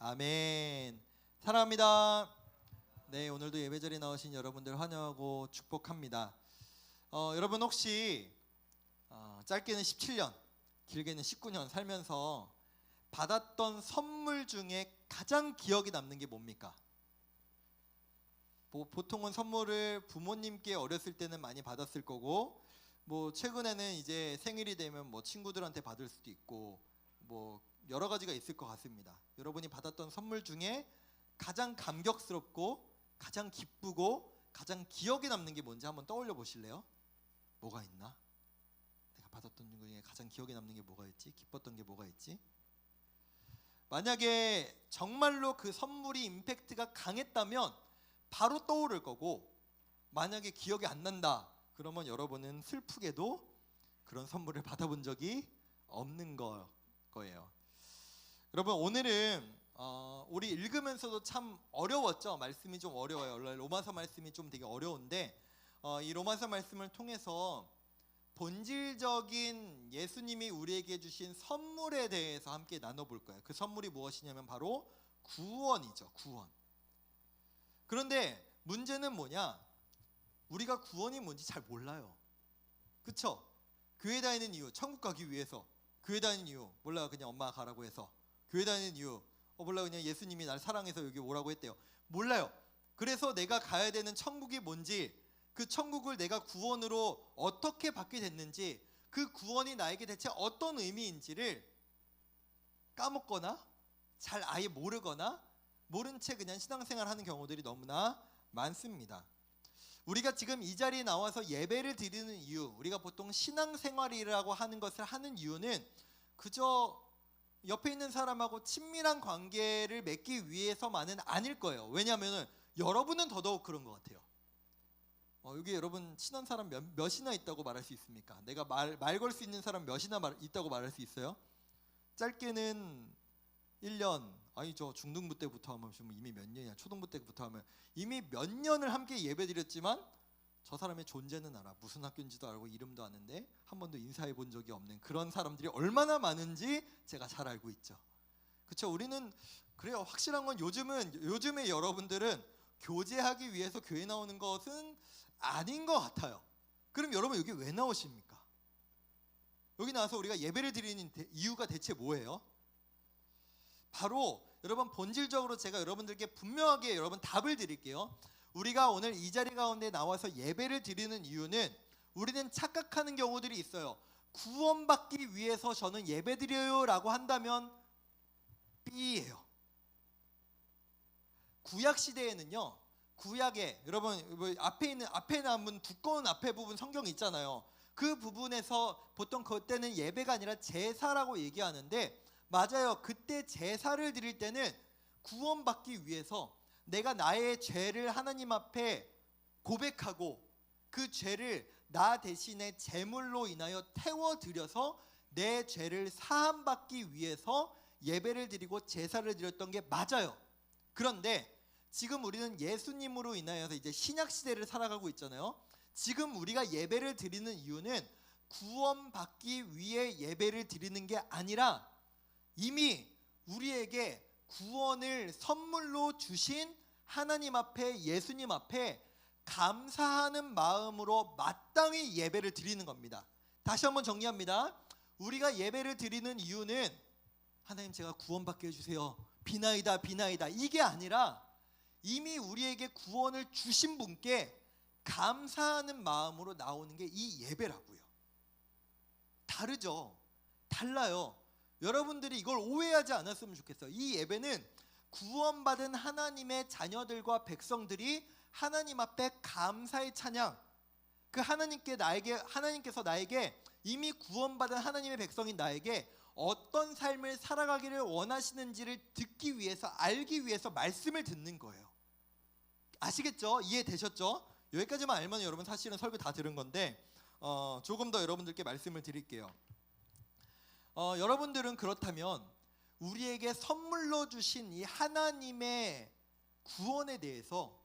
아멘. 사랑합니다. 네, 오늘도 예배자리에 나오신 여러분들 환영하고 축복합니다. 여러분 혹시 짧게는 17년, 길게는 19년 살면서 받았던 선물 중에 가장 기억에 남는 게 뭡니까? 보통은 선물을 부모님께 어렸을 때는 많이 받았을 거고, 최근에는 이제 생일이 되면 친구들한테 받을 수도 있고, 여러 가지가 있을 것 같습니다. 여러분이 받았던 선물 중에 가장 감격스럽고 가장 기쁘고 가장 기억에 남는 게 뭔지 한번 떠올려 보실래요? 뭐가 있나? 내가 받았던 중에 가장 기억에 남는 게 뭐가 있지? 기뻤던 게 뭐가 있지? 만약에 정말로 그 선물이 임팩트가 강했다면 바로 떠오를 거고, 만약에 기억이 안 난다 그러면 여러분은 슬프게도 그런 선물을 받아본 적이 없는 거예요. 여러분 오늘은 우리 읽으면서도 참 어려웠죠. 말씀이 좀 어려워요. 원래 로마서 말씀이 좀 되게 어려운데 이 로마서 말씀을 통해서 본질적인 예수님이 우리에게 주신 선물에 대해서 함께 나눠볼 거예요. 그 선물이 무엇이냐면 바로 구원이죠. 구원. 그런데 문제는 뭐냐? 우리가 구원이 뭔지 잘 몰라요. 그쵸? 교회 다니는 이유, 천국 가기 위해서. 교회 다니는 이유 몰라요. 그냥 엄마가 가라고 해서. 교회 다니는 이유 몰라요. 그냥 예수님이 날 사랑해서 여기 오라고 했대요. 몰라요. 그래서 내가 가야 되는 천국이 뭔지, 그 천국을 내가 구원으로 어떻게 받게 됐는지, 그 구원이 나에게 대체 어떤 의미인지를 까먹거나 잘 아예 모르거나 모른 채 그냥 신앙생활 하는 경우들이 너무나 많습니다. 우리가 지금 이 자리에 나와서 예배를 드리는 이유, 우리가 보통 신앙생활이라고 하는 것을 하는 이유는 그저 옆에 있는 사람하고 친밀한 관계를 맺기 위해서만은 아닐 거예요. 왜냐하면 여러분은 더더욱 그런 것 같아요. 여기 여러분 친한 사람 몇이나 있다고 말할 수 있습니까? 내가 말 걸 수 있는 사람 몇이나 있다고 말할 수 있어요? 짧게는 1년, 아니죠. 중등부 때부터 하면 이미 몇 년이야. 초등부 때부터 하면 이미 몇 년을 함께 예배드렸지만 저 사람의 존재는 알아. 무슨 학교인지도 알고 이름도 아는데 한 번도 인사해 본 적이 없는 그런 사람들이 얼마나 많은지 제가 잘 알고 있죠. 그렇죠? 우리는 그래요. 확실한 건 요즘에 여러분들은 교제하기 위해서 교회 나오는 것은 아닌 것 같아요. 그럼 여러분 여기 왜 나오십니까? 여기 나와서 우리가 예배를 드리는 이유가 대체 뭐예요? 바로 여러분 본질적으로 제가 여러분들께 분명하게 여러분 답을 드릴게요. 우리가 오늘 이 자리 가운데 나와서 예배를 드리는 이유는, 우리는 착각하는 경우들이 있어요. 구원받기 위해서 저는 예배 드려요 라고 한다면 B예요. 구약 시대에는요, 구약에 여러분 앞에 남은 두꺼운 앞에 부분 성경 있잖아요. 그 부분에서 보통 그때는 예배가 아니라 제사라고 얘기하는데, 맞아요. 그때 제사를 드릴 때는 구원받기 위해서 내가 나의 죄를 하나님 앞에 고백하고 그 죄를 나 대신에 제물로 인하여 태워드려서 내 죄를 사함받기 위해서 예배를 드리고 제사를 드렸던 게 맞아요. 그런데 지금 우리는 예수님으로 인하여서 이제 신약시대를 살아가고 있잖아요. 지금 우리가 예배를 드리는 이유는 구원받기 위해 예배를 드리는 게 아니라 이미 우리에게 구원을 선물로 주신 하나님 앞에, 예수님 앞에 감사하는 마음으로 마땅히 예배를 드리는 겁니다. 다시 한번 정리합니다. 우리가 예배를 드리는 이유는 하나님 제가 구원받게 해주세요, 비나이다 비나이다, 이게 아니라 이미 우리에게 구원을 주신 분께 감사하는 마음으로 나오는 게 이 예배라고요. 다르죠? 달라요. 여러분들이 이걸 오해하지 않았으면 좋겠어요. 이 예배는 구원받은 하나님의 자녀들과 백성들이 하나님 앞에 감사의 찬양, 그 하나님께서 나에게 이미 구원받은 하나님의 백성인 나에게 어떤 삶을 살아가기를 원하시는지를 듣기 위해서, 알기 위해서 말씀을 듣는 거예요. 아시겠죠? 이해되셨죠? 여기까지만 알면 여러분 사실은 설교 다 들은 건데 조금 더 여러분들께 말씀을 드릴게요. 여러분들은 그렇다면 우리에게 선물로 주신 이 하나님의 구원에 대해서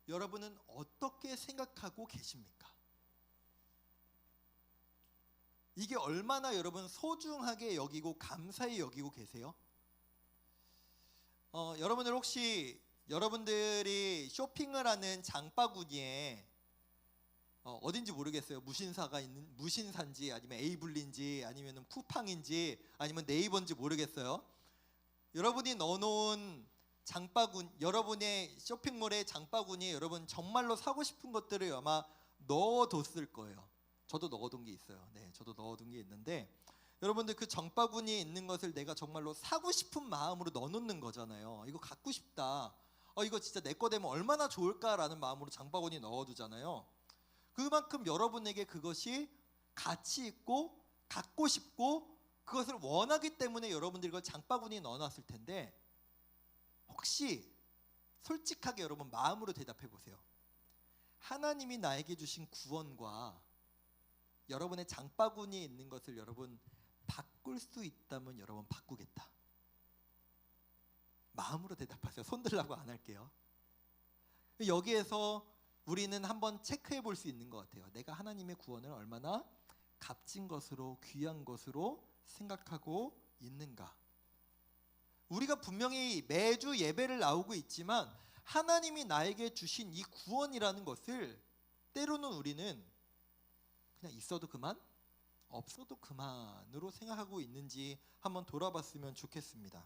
여러분은 어떻게 생각하고 계십니까? 이게 얼마나 여러분 소중하게 여기고 감사히 여기고 계세요? 여러분들 혹시 여러분들이 쇼핑을 하는 장바구니에 어딘지 모르겠어요. 무신사가 있는 무신사인지 아니면 에이블린지 아니면 쿠팡인지 아니면 네이버인지 모르겠어요. 여러분이 넣어놓은 장바구니, 여러분의 쇼핑몰의 장바구니에 여러분 정말로 사고 싶은 것들을 아마 넣어뒀을 거예요. 저도 넣어둔 게 있어요. 네, 저도 넣어둔 게 있는데 여러분들 그 장바구니에 있는 것을 내가 정말로 사고 싶은 마음으로 넣어놓는 거잖아요. 이거 갖고 싶다. 이거 진짜 내 거 되면 얼마나 좋을까라는 마음으로 장바구니에 넣어두잖아요. 그만큼 여러분에게 그것이 가치 있고 갖고 싶고 그것을 원하기 때문에 여러분들이 그걸 장바구니에 넣어놨을 텐데 혹시 솔직하게 여러분 마음으로 대답해 보세요. 하나님이 나에게 주신 구원과 여러분의 장바구니에 있는 것을 여러분 바꿀 수 있다면 여러분 바꾸겠다. 마음으로 대답하세요. 손 들라고 안 할게요. 여기에서 우리는 한번 체크해 볼 수 있는 것 같아요. 내가 하나님의 구원을 얼마나 값진 것으로 귀한 것으로 생각하고 있는가. 우리가 분명히 매주 예배를 나오고 있지만 하나님이 나에게 주신 이 구원이라는 것을 때로는 우리는 그냥 있어도 그만, 없어도 그만으로 생각하고 있는지 한번 돌아봤으면 좋겠습니다.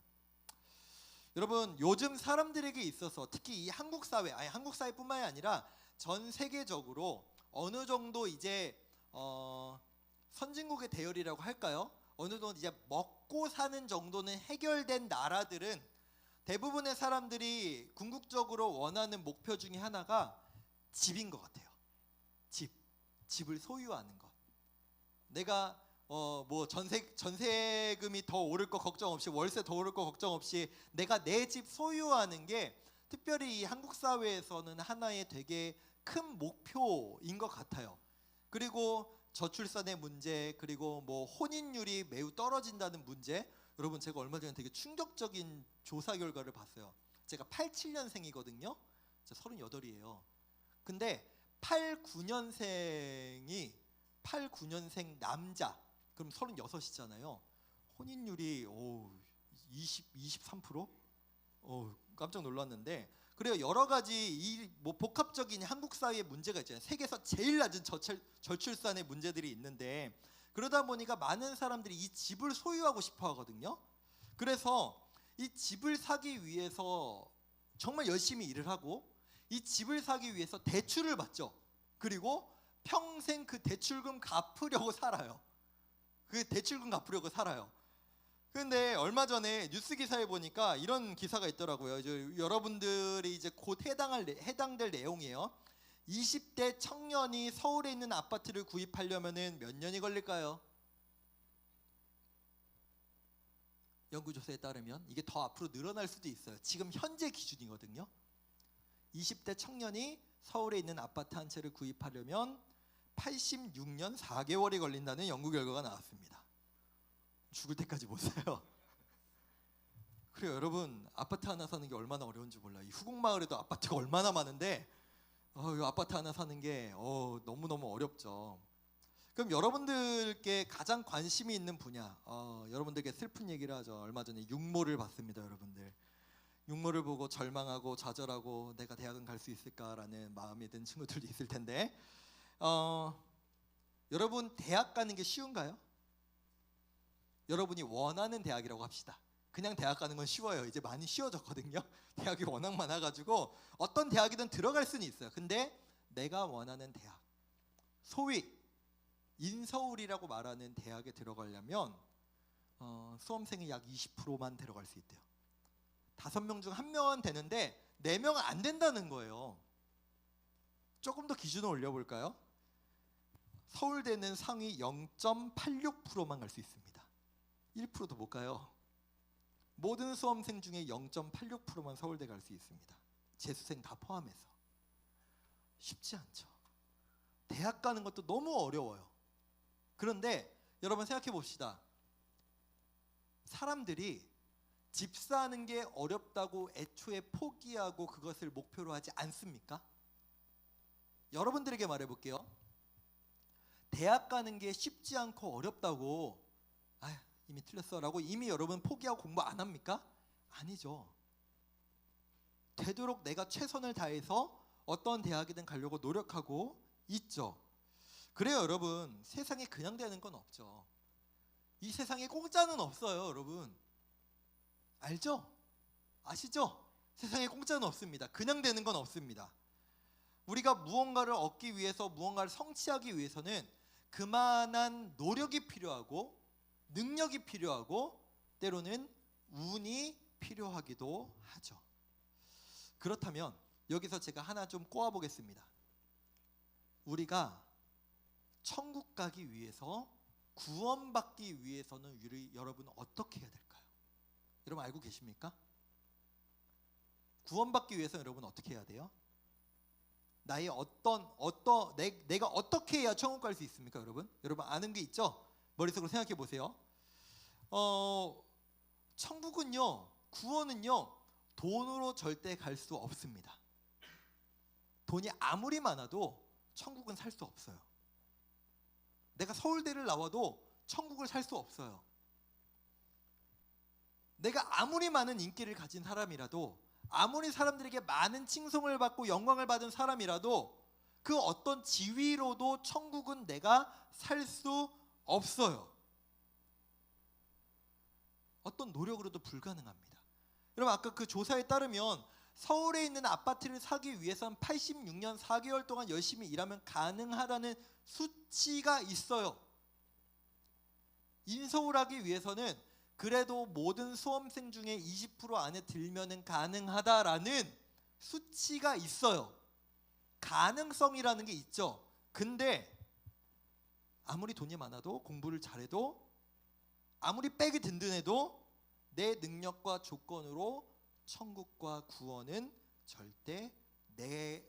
여러분, 요즘 사람들에게 있어서 특히 이 한국 사회, 아니 한국 사회뿐만이 아니라 전 세계적으로 어느 정도 이제 선진국의 대열이라고 할까요? 어느 정도 이제 먹고 사는 정도는 해결된 나라들은 대부분의 사람들이 궁극적으로 원하는 목표 중에 하나가 집인 것 같아요. 집을 소유하는 것. 내가 뭐 전세금이 더 오를 거 걱정 없이 월세 더 오를 거 걱정 없이 내가 내 집 소유하는 게 특별히 이 한국 사회에서는 하나의 되게 큰 목표인 것 같아요. 그리고 저출산의 문제, 그리고 뭐 혼인율이 매우 떨어진다는 문제. 여러분, 제가 얼마 전에 되게 충격적인 조사 결과를 봤어요. 제가 87년생이거든요. 제가 38이에요. 근데 89년생 남자, 그럼 36이잖아요. 혼인율이 23%? 깜짝 놀랐는데, 그래요. 여러 가지 뭐 복합적인 한국 사회의 문제가 있잖아요. 세계에서 제일 낮은 저출산의 문제들이 있는데, 그러다 보니까 많은 사람들이 이 집을 소유하고 싶어 하거든요. 그래서 이 집을 사기 위해서 정말 열심히 일을 하고 이 집을 사기 위해서 대출을 받죠. 그리고 평생 그 대출금 갚으려고 살아요. 근데 얼마 전에 뉴스 기사에 보니까 이런 기사가 있더라고요. 여러분들이 이제 곧 해당될 내용이에요. 20대 청년이 서울에 있는 아파트를 구입하려면은 몇 년이 걸릴까요? 연구조사에 따르면 이게 더 앞으로 늘어날 수도 있어요. 지금 현재 기준이거든요. 20대 청년이 서울에 있는 아파트 한 채를 구입하려면 86년 4개월이 걸린다는 연구 결과가 나왔습니다. 죽을 때까지 못 사요. 그래요. 여러분, 아파트 하나 사는 게 얼마나 어려운지 몰라요. 이 후곡마을에도 아파트가 얼마나 많은데 이 아파트 하나 사는 게 너무너무 어렵죠. 그럼 여러분들께 가장 관심이 있는 분야, 여러분들께 슬픈 얘기를 하죠. 얼마 전에 육모를 봤습니다. 여러분들, 육모를 보고 절망하고 좌절하고 내가 대학은 갈 수 있을까라는 마음이 든 친구들도 있을 텐데, 여러분 대학 가는 게 쉬운가요? 여러분이 원하는 대학이라고 합시다. 그냥 대학 가는 건 쉬워요. 이제 많이 쉬워졌거든요. 대학이 워낙 많아가지고 어떤 대학이든 들어갈 수는 있어요. 근데 내가 원하는 대학, 소위 인서울이라고 말하는 대학에 들어가려면 수험생이 약 20%만 들어갈 수 있대요. 5명 중 1명은 되는데 4명은 안 된다는 거예요. 조금 더 기준을 올려볼까요? 서울대는 상위 0.86%만 갈 수 있습니다. 1%도 못 가요. 모든 수험생 중에 0.86%만 서울대 갈 수 있습니다. 재수생 다 포함해서. 쉽지 않죠. 대학 가는 것도 너무 어려워요. 그런데 여러분 생각해 봅시다. 사람들이 집 사는 게 어렵다고 애초에 포기하고 그것을 목표로 하지 않습니까? 여러분들에게 말해볼게요. 대학 가는 게 쉽지 않고 어렵다고 이미 틀렸어 라고 이미 여러분 포기하고 공부 안 합니까? 아니죠. 되도록 내가 최선을 다해서 어떤 대학이든 가려고 노력하고 있죠. 그래요, 여러분. 세상에 그냥 되는 건 없죠. 이 세상에 공짜는 없어요, 여러분. 알죠? 아시죠? 세상에 공짜는 없습니다. 그냥 되는 건 없습니다. 우리가 무언가를 얻기 위해서, 무언가를 성취하기 위해서는 그만한 노력이 필요하고 능력이 필요하고 때로는 운이 필요하기도 하죠. 그렇다면 여기서 제가 하나 좀 꼬아보겠습니다. 우리가 천국 가기 위해서, 구원받기 위해서는 여러분 어떻게 해야 될까요? 여러분 알고 계십니까? 구원받기 위해서 여러분 어떻게 해야 돼요? 나의 내가 어떻게 해야 천국 갈 수 있습니까, 여러분? 여러분 아는 게 있죠? 머릿속으로 생각해 보세요. 천국은요, 구원은요, 돈으로 절대 갈 수 없습니다. 돈이 아무리 많아도 천국은 살 수 없어요. 내가 서울대를 나와도 천국을 살 수 없어요. 내가 아무리 많은 인기를 가진 사람이라도, 아무리 사람들에게 많은 칭송을 받고 영광을 받은 사람이라도 그 어떤 지위로도 천국은 내가 살 수 없어요. 어떤 노력으로도 불가능합니다. 여러분 아까 그 조사에 따르면 서울에 있는 아파트를 사기 위해서는 86년 4개월 동안 열심히 일하면 가능하다는 수치가 있어요. 인서울하기 위해서는 그래도 모든 수험생 중에 20% 안에 들면은 가능하다라는 수치가 있어요. 가능성이라는 게 있죠. 근데 아무리 돈이 많아도, 공부를 잘해도, 아무리 백이 든든해도 내 능력과 조건으로 천국과 구원은 절대 내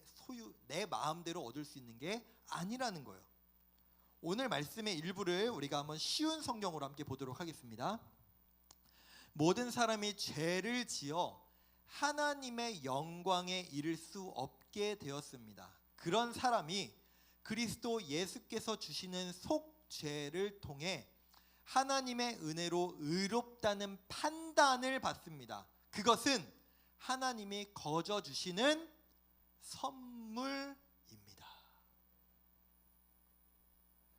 마음대로 얻을 수 있는 게 아니라는 거예요. 오늘 말씀의 일부를 우리가 한번 쉬운 성경으로 함께 보도록 하겠습니다. 모든 사람이 죄를 지어 하나님의 영광에 이를 수 없게 되었습니다. 그런 사람이 그리스도 예수께서 주시는 속죄를 통해 하나님의 은혜로 의롭다는 판단을 받습니다. 그것은 하나님이 거저 주시는 선물입니다.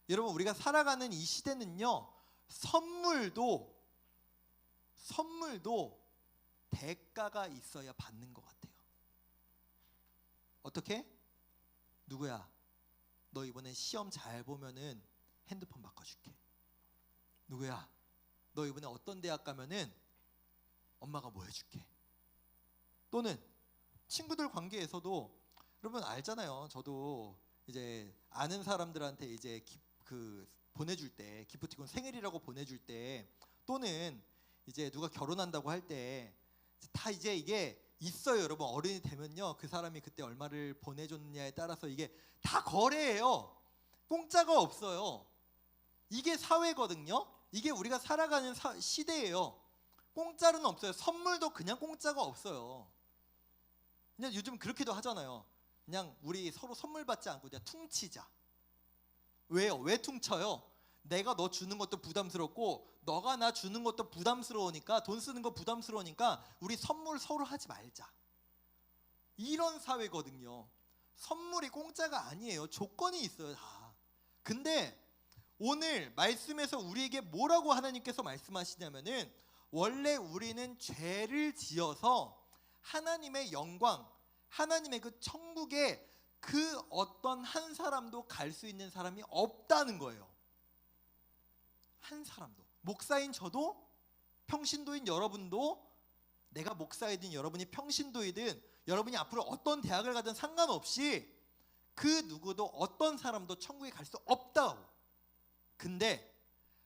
여러분 우리가 살아가는 이 시대는요, 선물도 대가가 있어야 받는 것 같아요. 어떻게? 누구야? 너 이번에 시험 잘 보면은 핸드폰 바꿔줄게. 누구야? 너 이번에 어떤 대학 가면은 엄마가 뭐 해줄게. 또는 친구들 관계에서도 여러분 알잖아요. 저도 이제 아는 사람들한테 이제 보내줄 때, 기프티콘 생일이라고 보내줄 때, 또는 이제 누가 결혼한다고 할 때 다 이제 이게 있어요. 여러분 어른이 되면요, 그 사람이 그때 얼마를 보내줬느냐에 따라서 이게 다 거래예요. 공짜가 없어요. 이게 사회거든요. 이게 우리가 살아가는 시대예요. 공짜는 없어요. 선물도 그냥 공짜가 없어요. 그냥 요즘 그렇게도 하잖아요. 그냥 우리 서로 선물 받지 않고 그냥 퉁치자. 왜요? 왜 퉁쳐요? 내가 너 주는 것도 부담스럽고 너가 나 주는 것도 부담스러우니까, 돈 쓰는 거 부담스러우니까 우리 선물 서로 하지 말자. 이런 사회거든요. 선물이 공짜가 아니에요. 조건이 있어요, 다. 근데 오늘 말씀에서 우리에게 뭐라고 하나님께서 말씀하시냐면은, 원래 우리는 죄를 지어서 하나님의 영광, 하나님의 그 천국에 그 어떤 한 사람도 갈 수 있는 사람이 없다는 거예요. 한 사람도. 목사인 저도, 평신도인 여러분도, 내가 목사이든 여러분이 평신도이든 여러분이 앞으로 어떤 대학을 가든 상관없이 그 누구도, 어떤 사람도 천국에 갈 수 없다고. 근데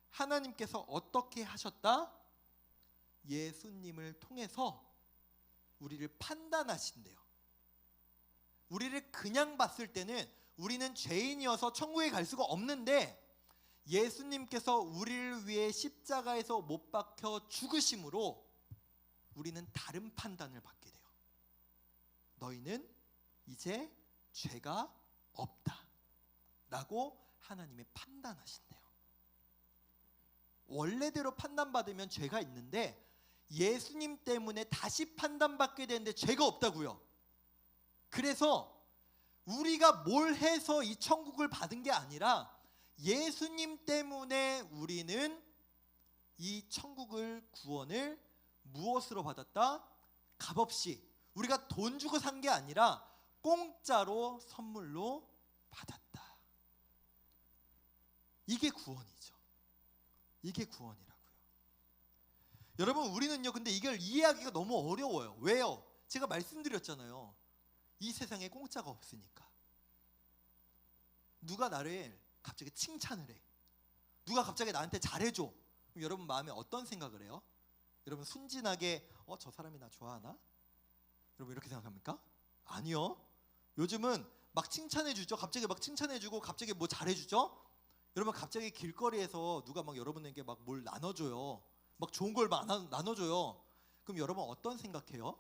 하나님께서 어떻게 하셨다? 예수님을 통해서 우리를 판단하신대요. 우리를 그냥 봤을 때는 우리는 죄인이어서 천국에 갈 수가 없는데, 예수님께서 우리를 위해 십자가에서 못 박혀 죽으심으로 우리는 다른 판단을 받게 돼요. 너희는 이제 죄가 없다 라고 하나님이 판단하신대요. 원래대로 판단받으면 죄가 있는데, 예수님 때문에 다시 판단받게 되는데 죄가 없다고요. 그래서 우리가 뭘 해서 이 천국을 받은 게 아니라 예수님 때문에 우리는 이 천국을 구원을 무엇으로 받았다? 값없이 우리가 돈 주고 산 게 아니라 공짜로 선물로 받았다. 이게 구원이죠. 이게 구원이라고요. 여러분, 우리는요 근데 이걸 이해하기가 너무 어려워요. 왜요? 제가 말씀드렸잖아요. 이 세상에 공짜가 없으니까. 누가 나를 갑자기 칭찬을 해, 누가 갑자기 나한테 잘해줘, 그럼 여러분 마음에 어떤 생각을 해요? 여러분 순진하게 저 사람이 나 좋아하나? 여러분 이렇게 생각합니까? 아니요. 요즘은 막 칭찬해주죠. 갑자기 막 칭찬해주고 갑자기 뭐 잘해주죠. 여러분 갑자기 길거리에서 누가 막 여러분에게 막 뭘 나눠줘요. 막 좋은 걸 막 나눠줘요. 그럼 여러분 어떤 생각해요?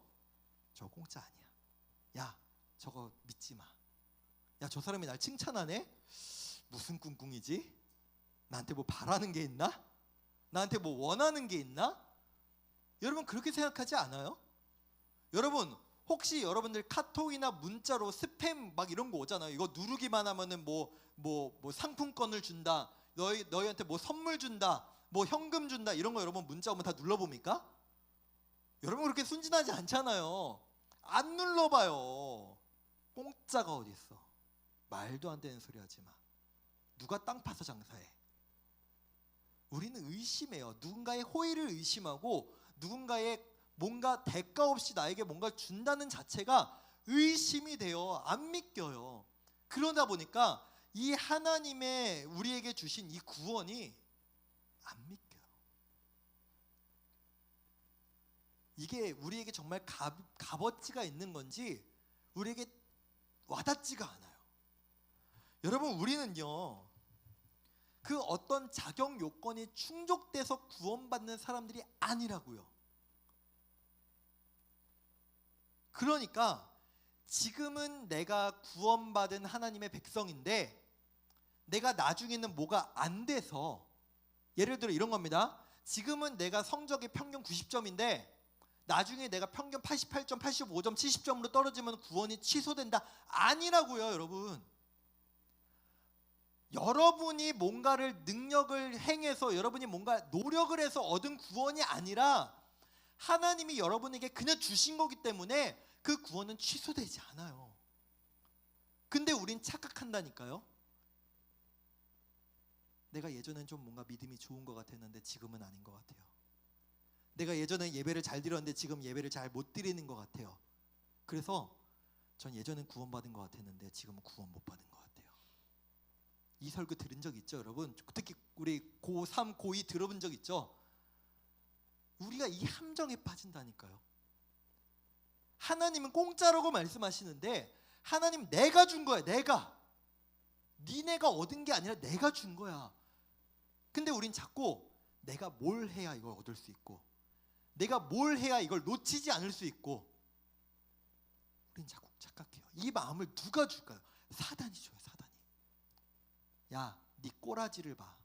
저 공짜 아니야. 야, 저거 믿지 마. 야, 저 사람이 날 칭찬하네? 무슨 꿍꿍이지? 나한테 뭐 바라는 게 있나? 나한테 뭐 원하는 게 있나? 여러분 그렇게 생각하지 않아요? 여러분 혹시 여러분들 카톡이나 문자로 스팸 막 이런 거 오잖아요. 이거 누르기만 하면은 뭐 상품권을 준다, 너희한테 뭐 선물 준다, 뭐 현금 준다, 이런 거 여러분 문자 오면 다 눌러봅니까? 여러분 그렇게 순진하지 않잖아요. 안 눌러봐요. 공짜가 어디 있어? 말도 안 되는 소리 하지 마. 누가 땅 파서 장사해? 우리는 의심해요. 누군가의 호의를 의심하고 누군가의 뭔가 대가 없이 나에게 뭔가 준다는 자체가 의심이 돼요. 안 믿겨요. 그러다 보니까 이 하나님의 우리에게 주신 이 구원이 안 믿겨요. 이게 우리에게 정말 값어치가 있는 건지 우리에게 와닿지가 않아요. 여러분 우리는요 그 어떤 자격 요건이 충족돼서 구원받는 사람들이 아니라고요. 그러니까 지금은 내가 구원받은 하나님의 백성인데 내가 나중에는 뭐가 안 돼서, 예를 들어 이런 겁니다. 지금은 내가 성적이 평균 90점인데 나중에 내가 평균 88점, 85점, 70점으로 떨어지면 구원이 취소된다. 아니라고요, 여러분. 여러분이 뭔가를 능력을 행해서 여러분이 뭔가 노력을 해서 얻은 구원이 아니라 하나님이 여러분에게 그냥 주신 거기 때문에 그 구원은 취소되지 않아요. 근데 우린 착각한다니까요. 내가 예전엔 좀 뭔가 믿음이 좋은 것 같았는데 지금은 아닌 것 같아요. 내가 예전에 예배를 잘 드렸는데 지금 예배를 잘 못 드리는 것 같아요. 그래서 전 예전엔 구원받은 것 같았는데 지금은 구원 못 받은 것 같아요. 이 설교 들은 적 있죠, 여러분? 특히 우리 고3, 고2 들어본 적 있죠? 우리가 이 함정에 빠진다니까요. 하나님은 공짜라고 말씀하시는데 하나님 내가 준 거야. 내가. 니네가 얻은 게 아니라 내가 준 거야. 근데 우린 자꾸 내가 뭘 해야 이걸 얻을 수 있고 내가 뭘 해야 이걸 놓치지 않을 수 있고, 우린 자꾸 착각해요. 이 마음을 누가 줄까요? 사단이 줘요. 사단이. 야, 네 꼬라지를 봐.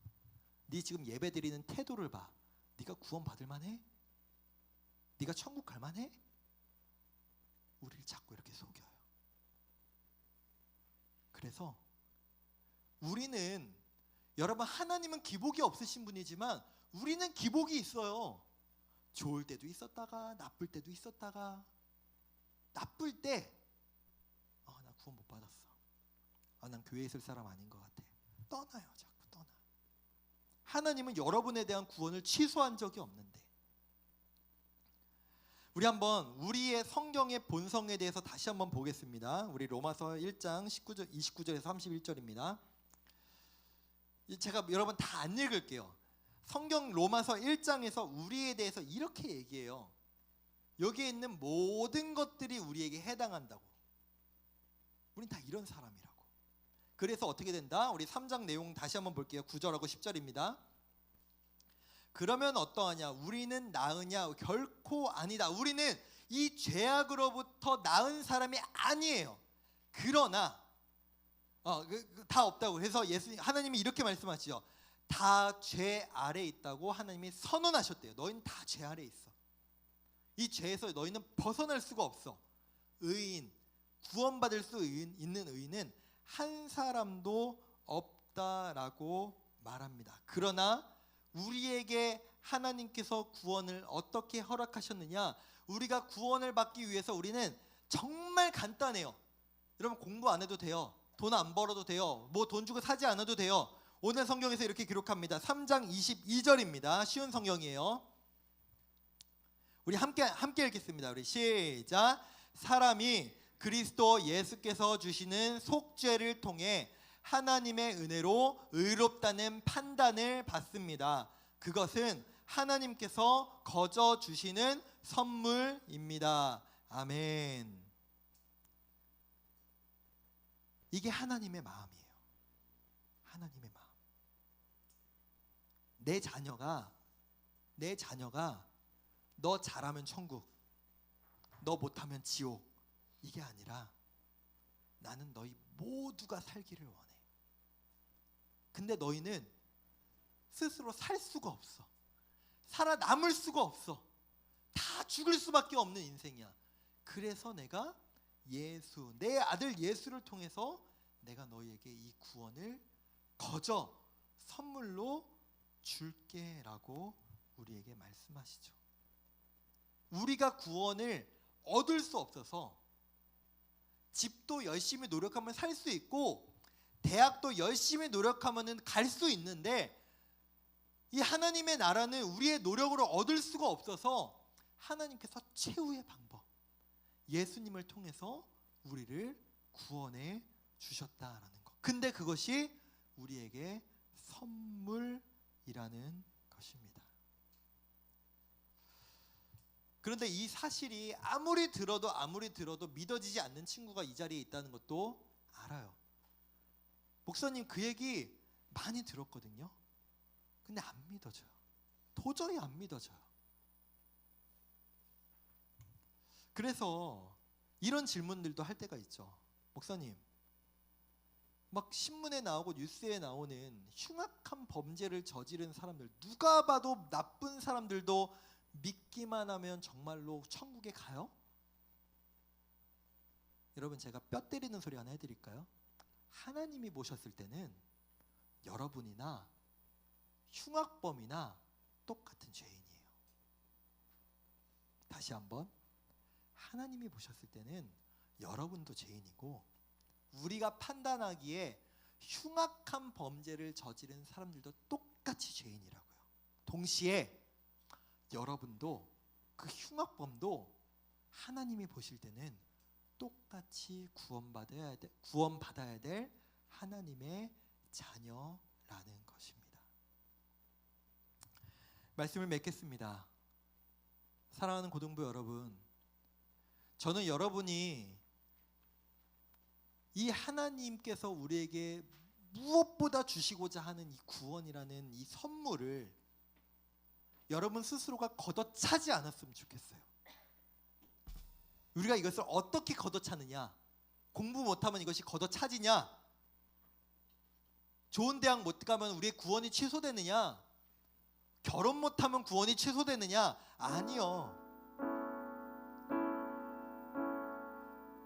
네 지금 예배 드리는 태도를 봐. 네가 구원 받을 만해? 네가 천국 갈 만해? 우리를 자꾸 이렇게 속여요. 그래서 우리는, 여러분 하나님은 기복이 없으신 분이지만 우리는 기복이 있어요. 좋을 때도 있었다가 나쁠 때도 있었다가, 나쁠 때 나 구원 못 받았어. 난 교회에 있을 사람 아닌 것 같아. 떠나요. 자꾸 떠나. 하나님은 여러분에 대한 구원을 취소한 적이 없는데. 우리 한번 우리의 성경의 본성에 대해서 다시 한번 보겠습니다. 우리 로마서 1장 19절, 29절에서 31절입니다. 제가 여러분 다 안 읽을게요. 성경 로마서 1장에서 우리에 대해서 이렇게 얘기해요. 여기에 있는 모든 것들이 우리에게 해당한다고. 우린 다 이런 사람이라고. 그래서 어떻게 된다? 우리 3장 내용 다시 한번 볼게요. 9절하고 10절입니다. 그러면 어떠하냐? 우리는 나으냐? 결코 아니다. 우리는 이 죄악으로부터 나은 사람이 아니에요. 그러나 다 없다고 해서 하나님이 이렇게 말씀하시죠. 다 죄 아래 있다고 하나님이 선언하셨대요. 너희는 다 죄 아래 있어. 이 죄에서 너희는 벗어날 수가 없어. 의인, 구원받을 수 있는 의인은 한 사람도 없다라고 말합니다. 그러나 우리에게 하나님께서 구원을 어떻게 허락하셨느냐? 우리가 구원을 받기 위해서 우리는 정말 간단해요. 여러분 공부 안 해도 돼요. 돈 안 벌어도 돼요. 뭐 돈 주고 사지 않아도 돼요. 오늘 성경에서 이렇게 기록합니다. 3장 22절입니다. 쉬운 성경이에요. 우리 함께 읽겠습니다. 우리 시작. 사람이 그리스도 예수께서 주시는 속죄를 통해 하나님의 은혜로 의롭다는 판단을 받습니다. 그것은 하나님께서 거저 주시는 선물입니다. 아멘. 이게 하나님의 마음이에요. 하나님의 마음. 내 자녀가 너 잘하면 천국, 너 못하면 지옥, 이게 아니라 나는 너희 모두가 살기를 원해. 근데 너희는 스스로 살 수가 없어. 살아남을 수가 없어. 다 죽을 수밖에 없는 인생이야. 그래서 내가 내 아들 예수를 통해서 내가 너희에게 이 구원을 거저 선물로 줄게 라고 우리에게 말씀하시죠. 우리가 구원을 얻을 수 없어서 집도 열심히 노력하면 살 수 있고 대학도 열심히 노력하면 갈 수 있는데 이 하나님의 나라는 우리의 노력으로 얻을 수가 없어서 하나님께서 최후의 방법, 예수님을 통해서 우리를 구원해 주셨다라는 것. 근데 그것이 우리에게 선물이라는 것입니다. 그런데 이 사실이 아무리 들어도 믿어지지 않는 친구가 이 자리에 있다는 것도 알아요. 목사님 그 얘기 많이 들었거든요. 근데 안 믿어져요. 도저히 안 믿어져요. 그래서 이런 질문들도 할 때가 있죠. 목사님, 막 신문에 나오고 뉴스에 나오는 흉악한 범죄를 저지른 사람들, 누가 봐도 나쁜 사람들도 믿기만 하면 정말로 천국에 가요? 여러분 제가 뼈 때리는 소리 하나 해드릴까요? 하나님이 보셨을 때는 여러분이나 흉악범이나 똑같은 죄인이에요. 다시 한번, 하나님이 보셨을 때는 여러분도 죄인이고 우리가 판단하기에 흉악한 범죄를 저지른 사람들도 똑같이 죄인이라고요. 동시에 여러분도 그 흉악범도 하나님이 보실 때는 똑같이 구원받아야 될 하나님의 자녀라는 것입니다. 말씀을 맺겠습니다. 사랑하는 고등부 여러분, 저는 여러분이 이 하나님께서 우리에게 무엇보다 주시고자 하는 이 구원이라는 이 선물을 여러분 스스로가 걷어차지 않았으면 좋겠어요. 우리가 이것을 어떻게 걷어차느냐? 공부 못하면 이것이 걷어차지냐? 좋은 대학 못 가면 우리의 구원이 취소되느냐? 결혼 못하면 구원이 취소되느냐? 아니요.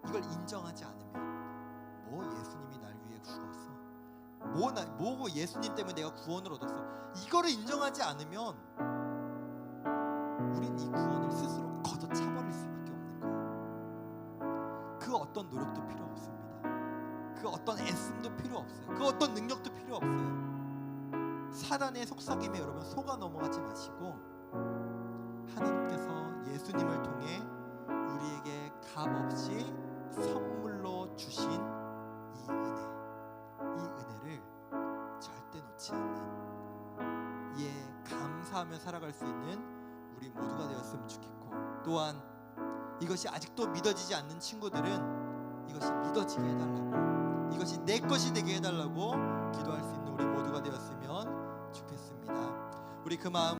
이걸 인정하지 않으면 뭐 예수님이 날 위해 죽었어? 뭐 예수님 때문에 내가 구원을 얻었어? 이거를 인정하지 않으면 우린 이 구원을 스스로 걷어차버릴 수밖에 없는 거예요. 그 어떤 노력도 필요 없습니다. 그 어떤 애씀도 필요 없어요. 그 어떤 능력도 필요 없어요. 사단의 속삭임에 여러분 속아 넘어가지 마시고 하나님께서 예수님을 통해 우리에게 값없이 선물로 주신 이 은혜를 절대 놓지 않는, 감사하며 살아갈 수 있는 우리 모두가 되었으면 좋겠고, 또한 이것이 아직도 믿어지지 않는 친구들은 이것이 믿어지게 해달라고, 이것이 내 것이 되게 해달라고 기도할 수 있는 우리 모두가 되었으면 좋겠습니다. 우리 그 마음